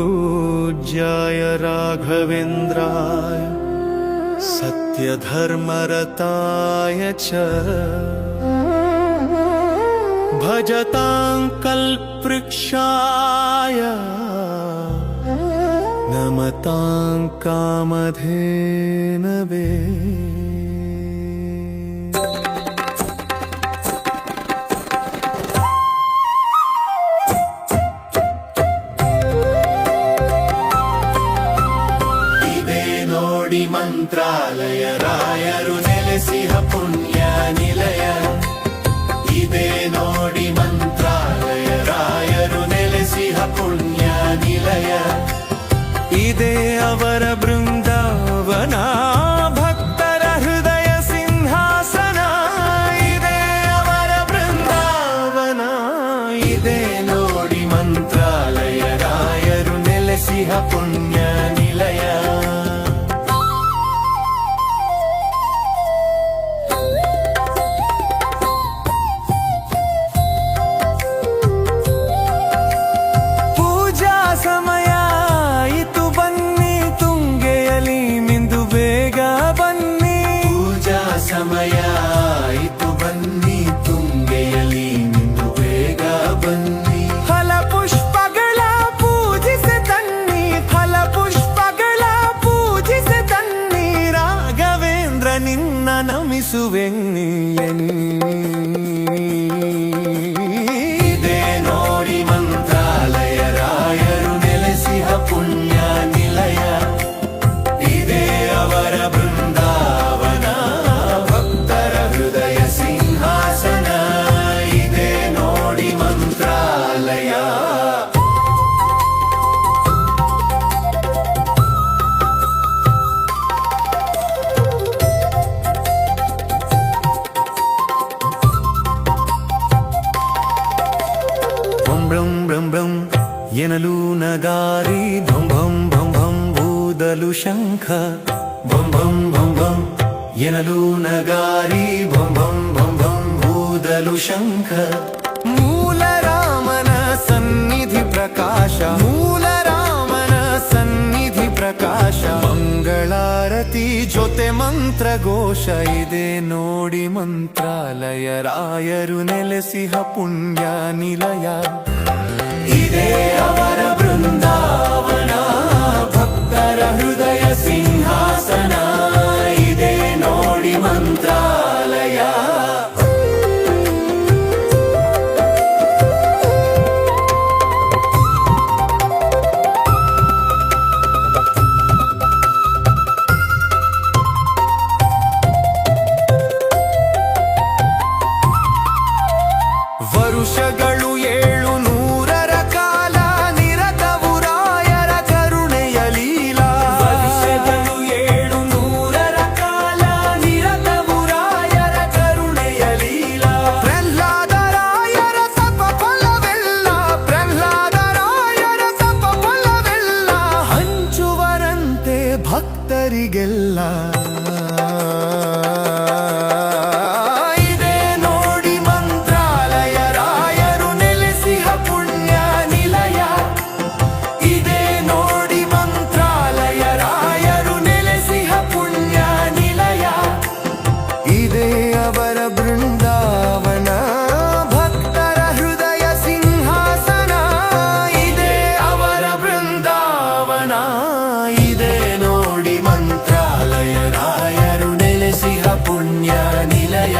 पूज्याय राघवेन्द्राय सत्यधर्मरताय च भजतां कल्पवृक्षाय नमतां कामधेनवे। ಮಂತ್ರಾಲಯ ರಾಯರು ನೆಲೆಸಿಹ ಪುಣ್ಯ ನಿಲಯ ಇದೇ ನೋಡಿ ಮಂತ್ರಾಲಯ ರಾಯರು ನೆಲೆಸಿಹ ಪುಣ್ಯ ನಿಲಯ ಇದೇ ಅವರ ಬೃಂದಾವನ ಭಕ್ತರ ಹೃದಯ ಸಿಂಹಾಸನ ಇದೇ ಅವರ ಬೃಂದಾವನ ಇದೇ ನೋಡಿ ಮಂತ್ರಾಲಯ ರಾಯರು ನೆಲೆಸಿಹ ಪುಣ್ಯ ನಿಲಯ ಸಮಯ ಆಯಿತು ಬನ್ನಿ ತುಂಗೆಯಲಿ ನಿಂದು ಬೇಗ ಬನ್ನಿ ಫಲಪುಷ್ಪಗಳ ಪೂಜಿಸಿ ತನ್ನಿ ಫಲಪುಷ್ಪಗಳ ಪೂಜಿಸಿ ತನ್ನಿ ರಾಘವೇಂದ್ರ ನಿನ್ನ ನಮಿಸುವೆನ್ನಿ ಇದೇ ನೋಡಿ ಮಂತ್ರಾಲಯ ರಾಯರು ನೆಲೆಸಿಹ ಪುಣ್ಯ ನಿಲಯ ಇದೇ ಅವರ ಬೃಂದಾವನ ಹೃದಯ ಸಿಂಹಾಸನ ಇದೇ ನೋಡಿ ಮಂತ್ರಾಲಯ ಬ್ರಂ ಬ್ರಂ ಬ್ರಂ ಎನಲು ನಗಾರಿ ಭಂ ಭಂ ಭಂ ಭಂ ಬೂದಲು ಶಂಖ ಭಂ ಭಂ ಭಂ ಭಂ ಎನಲು ನಗಾರಿ ಭಂ ಭಂ ಭಂ ಭಂ ಬೂದಲು ಶಂಖ ಮೂಲ ರಾಮನ ಸನ್ನಿಧಿ ಪ್ರಕಾಶ ಮೂಲ ರಾಮನ ಸನ್ನಿಧಿ ಪ್ರಕಾಶ ಮಂಗಳಾರತಿ ಜೊತೆ ಮಂತ್ರಘೋಷ ಇದೆ ನೋಡಿ ಮಂತ್ರಾಲಯ ರಾಯರು ನೆಲೆಸಿಹ ಪುಣ್ಯ ನಿಲಯ ಇದೇ ಅವರ ಬೃಂದಾವನ ಭಕ್ತರ ಹೃದಯ ಸಿಂಹಾಸನ ಇದೇ ನೋಡಿ ಮಂತ್ರಾಲಯ ವರುಷಗಳು 700ರ ಕಾಲ ನಿರತವು ರಾಯರ ಕರುಣೆಯ ಲೀಲಾ ವರ್ಷಗಳು 700ರ ಕಾಲ ನಿರತವು ರಾಯರ ಕರುಣೆಯ ಲೀಲಾ ಪ್ರಹ್ಲಾದ ರಾಯರ ತಪ ಫಲವೆಲ್ಲ ಪ್ರಹ್ಲಾದ ರಾಯರ ತಪ ಫಲವೆಲ್ಲ ಹಂಚುವರಂತೆ ಭಕ್ತರಿಗೆಲ್ಲ ಅವರ ಬೃಂದಾವನ ಭಕ್ತರ ಹೃದಯ ಸಿಂಹಾಸನ ಇದೇ ಅವರ ಬೃಂದಾವನ ಇದೇ ನೋಡಿ ಮಂತ್ರಾಲಯ ರಾಯರು ನೆಲೆಸಿಹ ಪುಣ್ಯ ನಿಲಯ